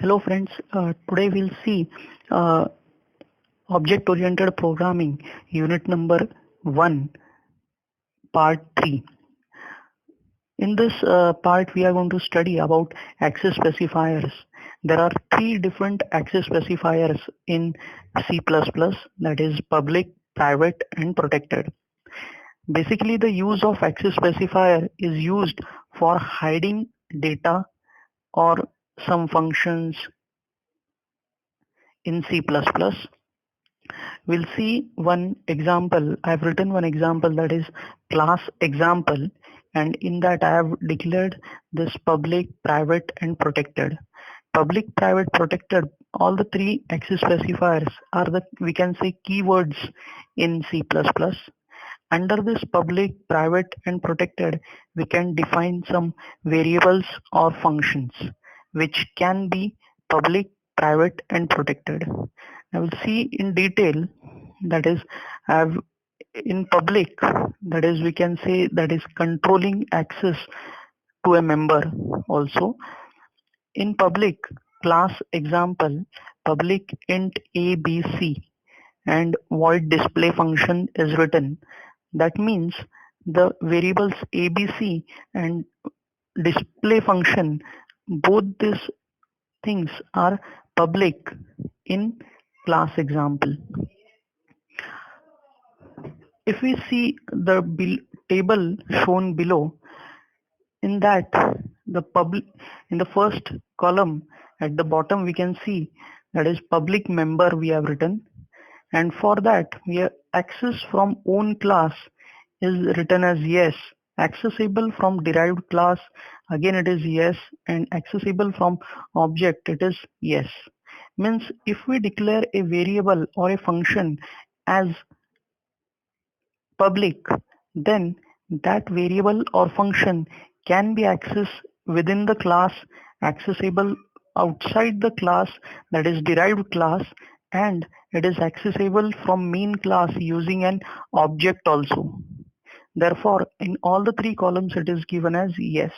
Hello friends, today we'll see uh, object-oriented programming unit number 1 part 3. In this part we are going to study about access specifiers. There are three different access specifiers in C++, that is public, private and protected. Basically the use of access specifier is used for hiding data or some functions in C++. We'll see one example. I've written one example, that is class example, and in that I have declared this public, private and protected. Public, private, protected, all the three access specifiers are the, we can say, keywords in C++. Under this public, private and protected, we can define some variables or functions which can be public, private and protected. I will see in detail, that is, have in public, that is, we can say, that is controlling access to a member. Also in public class example, public int abc and void display function is written. That means the variables abc and display function, both these things are public in class example. If we see the table shown below, in that the public, in the first column at the bottom we can see, that is public member we have written, and for that we have access from own class is written as yes, accessible from derived class, again it is yes, and accessible from object it is yes. Means if we declare a variable or a function as public, then that variable or function can be accessed within the class, accessible outside the class, that is derived class, and it is accessible from main class using an object also. Therefore, in all the three columns it is given as yes.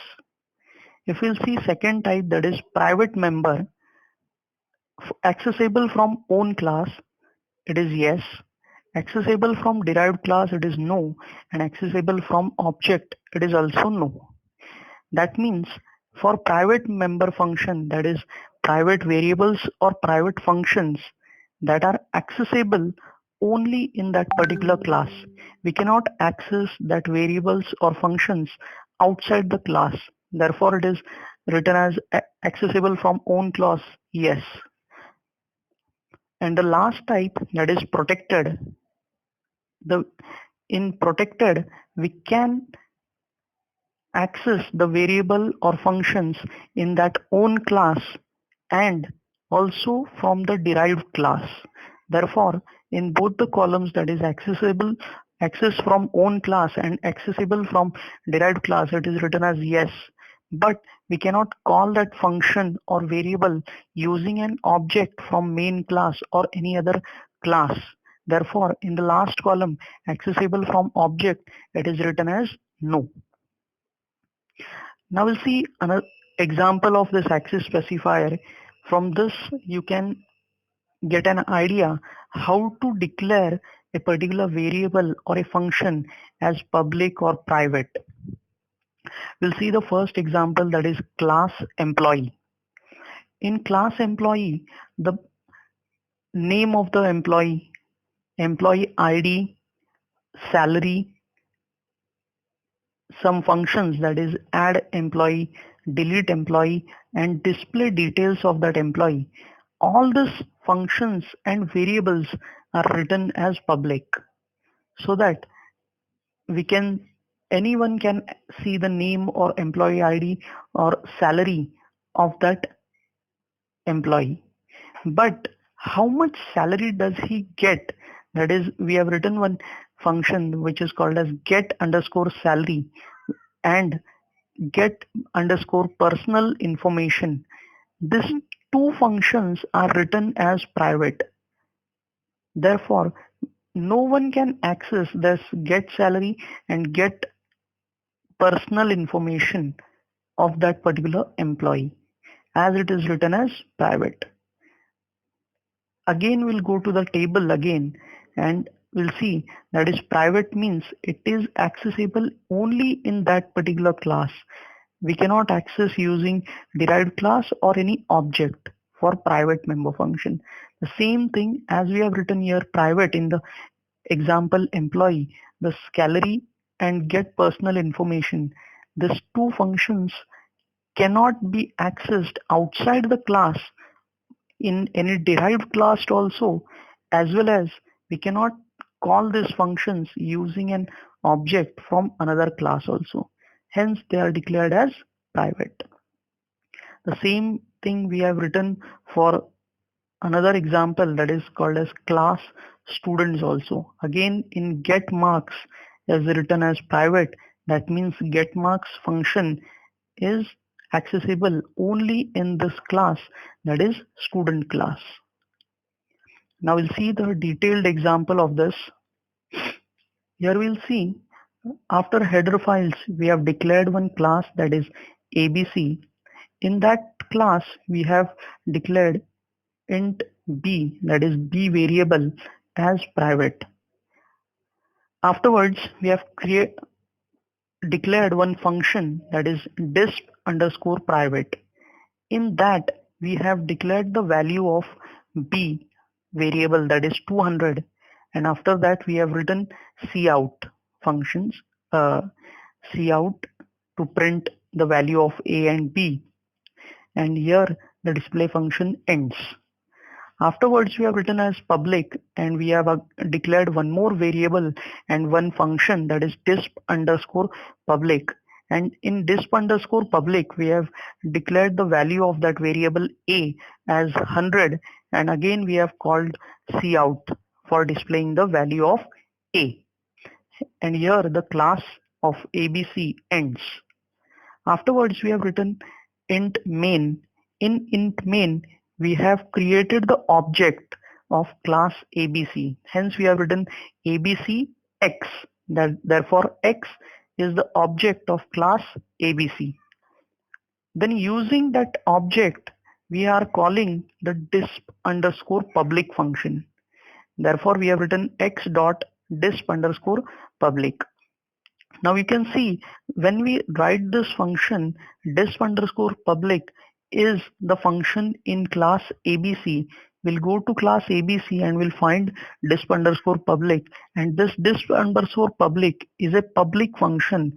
If we'll see second type, that is private member, accessible from own class, it is yes. Accessible from derived class, it is no. And accessible from object, it is also no. That means for private member function, that is private variables or private functions that are accessible only in that particular class, we cannot access that variables or functions outside the class. Therefore, it is written as accessible from own class, yes. And the last type, that is protected. The in protected, we can access the variable or functions in that own class and also from the derived class. Therefore, in both the columns, that is accessible, access from own class and accessible from derived class, it is written as yes. But we cannot call that function or variable using an object from main class or any other class. Therefore, in the last column, accessible from object, it is written as no. Now we'll see another example of this access specifier. From this, you can get an idea how to declare a particular variable or a function as public or private. We'll see the first example, that is class employee. In class employee, the name of the employee, employee ID, salary, some functions, that is add employee, delete employee and display details of that employee. All these functions and variables are written as public, so that we can, anyone can see the name or employee ID or salary of that employee. But how much salary does he get? That is, we have written one function which is called as get underscore salary and get underscore personal information. These two functions are written as private. Therefore, no one can access this get salary and get personal information of that particular employee. as it is written as private. Again we'll go to the table again, and we'll see that is private means it is accessible only in that particular class. We cannot access using derived class or any object for private member function. The same thing as we have written here private in the example employee, the salary and get personal information. These two functions cannot be accessed outside the class in any derived class also, as well as we cannot call these functions using an object from another class also. Hence they are declared as private. The same thing we have written for another example that is called as class students also. Again in get marks is written as private. That means get marks function is accessible only in this class, that is student class. Now we'll see the detailed example of this. Here we'll see after header files we have declared one class that is ABC. In that class we have declared int b, that is b variable, as private. Afterwards we have declared one function that is disp underscore private. In that we have declared the value of b variable, that is 200, and after that we have written cout functions, uh, cout to print the value of a and b, and here the display function ends. Afterwards we have written as public, and we have declared one more variable and one function that is disp underscore public. And in disp underscore public we have declared the value of that variable a as 100, and again we have called cout for displaying the value of a. And here the class of ABC ends. Afterwards we have written int main. In int main we have created the object of class ABC. Hence we have written ABC X. Therefore X is the object of class ABC. Then using that object we are calling the disp underscore public function. Therefore we have written x dot disp underscore public. Now you can see when we write this function, disp underscore public is the function in class ABC. We'll go to class ABC and we'll find disp underscore public, and this disp underscore public is a public function,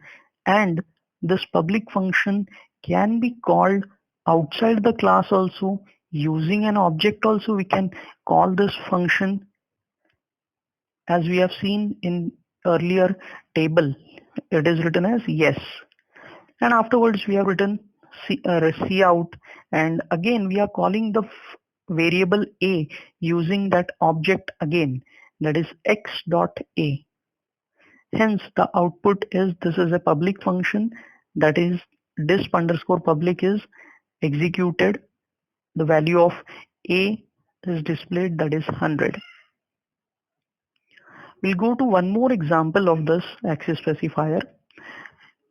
and this public function can be called outside the class also. Using an object also we can call this function, as we have seen in earlier table. It is written as yes, and afterwards we have written cout, and again we are calling the variable a using that object again, that is x dot a. Hence the output is this is a public function, that is disp underscore public is executed, the value of a is displayed, that is 100. We'll go to one more example of this access specifier.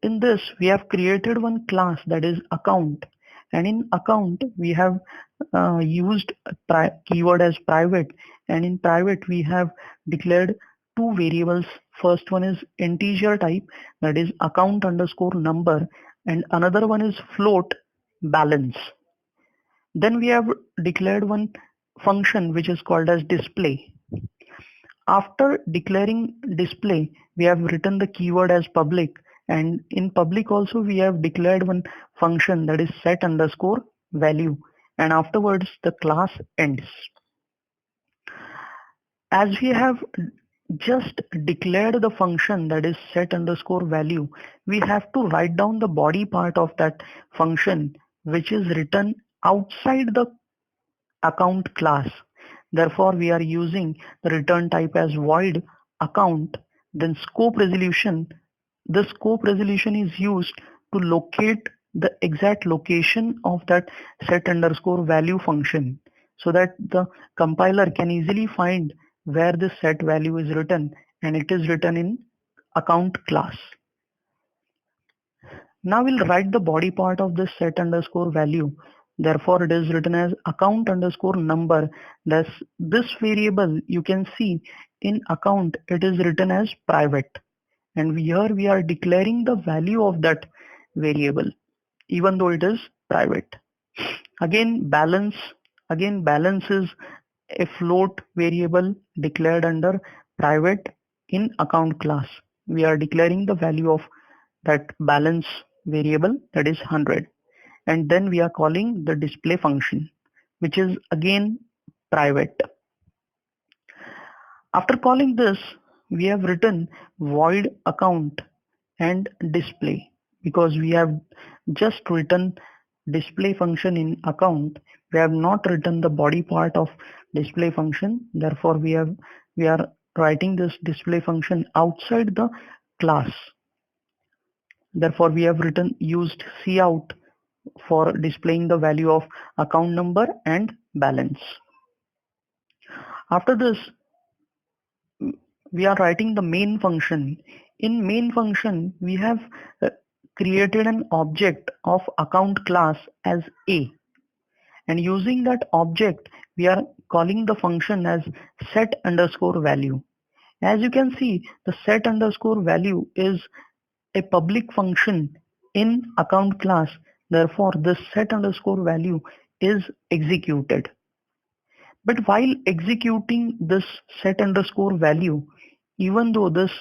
In this we have created one class that is account, and in account we have used keyword as private, and in private we have declared two variables. First one is integer type, that is account underscore number, and another one is float balance. Then we have declared one function which is called as display. After declaring display, we have written the keyword as public, and in public also we have declared one function that is set underscore value, and afterwards the class ends. As we have just declared the function that is set underscore value, we have to write down the body part of that function which is written outside the account class. Therefore, we are using the return type as void account. Then scope resolution. The scope resolution is used to locate the exact location of that set underscore value function, so that the compiler can easily find where this set value is written, and it is written in account class. Now we'll write the body part of this set underscore value. Therefore, it is written as account underscore number. This variable you can see in account, it is written as private. And here we are declaring the value of that variable, even though it is private. Again, balance is a float variable declared under private in account class. We are declaring the value of that balance variable, that is 100. And then we are calling the display function, which is again private. After calling this, we have written void account and display, because we have just written display function in account. We have not written the body part of display function. Therefore, we are writing this display function outside the class. Therefore, we have used cout for displaying the value of account number and balance. After this, we are writing the main function. In main function, we have uh, created an object of account class as A, and using that object, we are calling the function as set underscore value. As you can see, the set underscore value is a public function in account class. Therefore, this set underscore value is executed. But while executing this set underscore value, even though this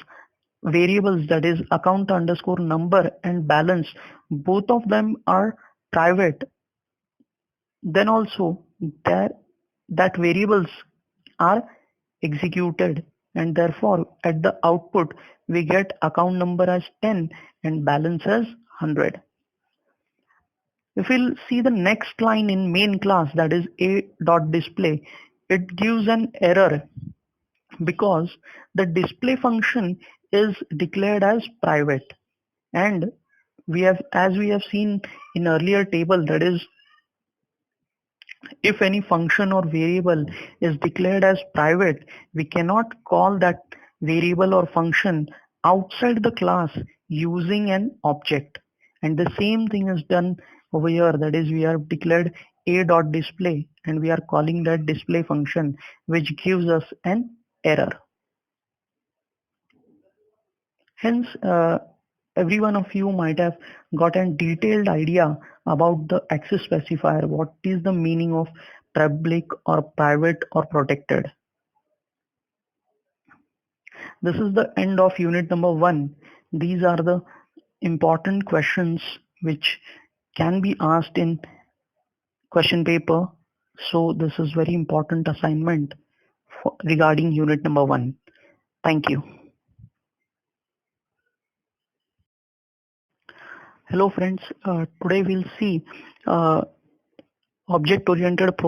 variables, that is account underscore number and balance, both of them are private, then also that variables are executed, and therefore at the output we get account number as 10 and balance as 100. If we'll see the next line in main class, that is a dot display, it gives an error because the display function is declared as private. And we have, as we have seen in earlier table, that is, if any function or variable is declared as private, we cannot call that variable or function outside the class using an object. And the same thing is done over here. That is, we have declared a dot display and we are calling that display function, which gives us an error. Hence, every one of you might have got a detailed idea about the access specifier. What is the meaning of public or private or protected? This is the end of unit number 1. These are the important questions which can be asked in question paper. So this is very important assignment regarding unit number 1. Thank you. Hello friends, today we'll see uh, object oriented